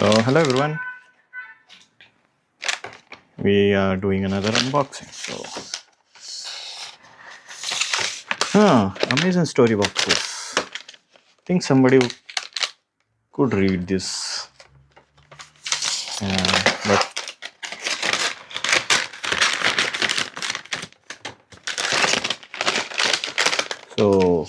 So hello everyone, we are doing another unboxing. Amazing story boxes. I think somebody could read this, but so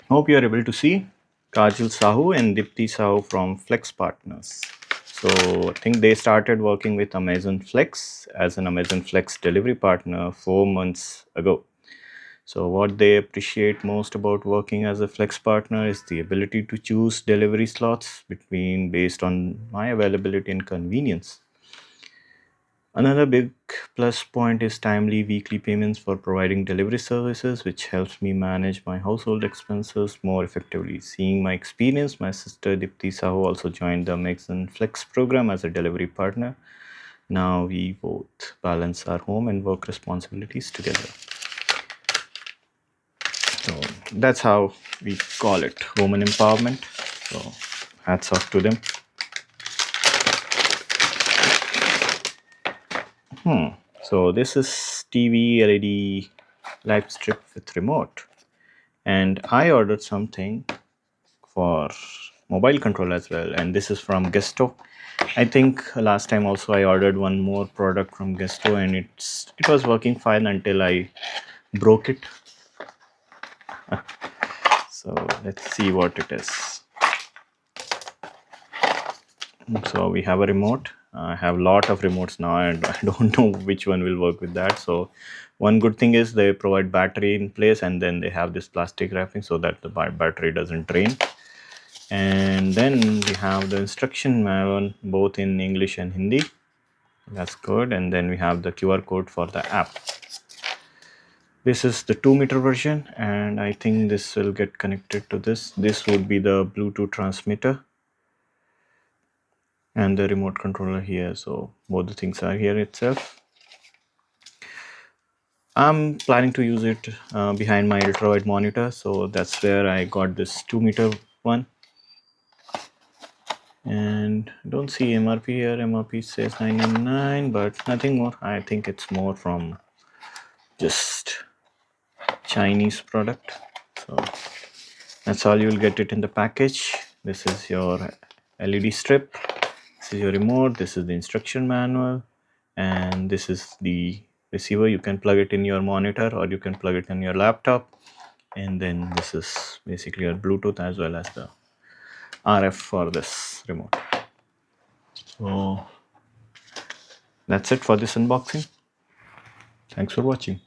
hope you are able to see Kajal Sahu and Dipti Sahu from Flex Partners. So I think they started working with Amazon Flex as an Amazon Flex delivery partner 4 months ago. So what they appreciate most about working as a flex partner is the ability to choose delivery slots based on my availability and convenience. Another big plus point is timely weekly payments for providing delivery services, which helps me manage my household expenses more effectively. Seeing my experience, my sister Dipti Sahu also joined the Amazon Flex program as a delivery partner. Now we both balance our home and work responsibilities together. So that's how we call it, woman empowerment. So hats off to them. So this is TV LED light strip with remote, and I ordered something for mobile control as well, and this is from Gesto. I think last time also I ordered one more product from Gesto, and it was working fine until I broke it. So let's see what it is. So we have a remote. I have a lot of remotes now and I don't know which one will work with that. So one good thing is they provide battery in place, and then they have this plastic wrapping so that the battery doesn't drain. And then we have the instruction manual both in English and Hindi. That's good. And then we have the QR code for the app. This is the 2-meter version, and I think this will get connected to this. This would be the Bluetooth transmitter and the remote controller here. So both the things are here itself. I'm planning to use it behind my ultrawide monitor, so that's where I got this 2-meter one. And don't see MRP here. MRP says $999, but nothing more. I think it's more from just Chinese product. So that's all, you'll get it in the package. This is your LED strip, this is your remote, this is the instruction manual, and this is the receiver. You can plug it in your monitor or you can plug it in your laptop, and then this is basically your Bluetooth as well as the RF for this remote. So that's it for this unboxing. Thanks for watching.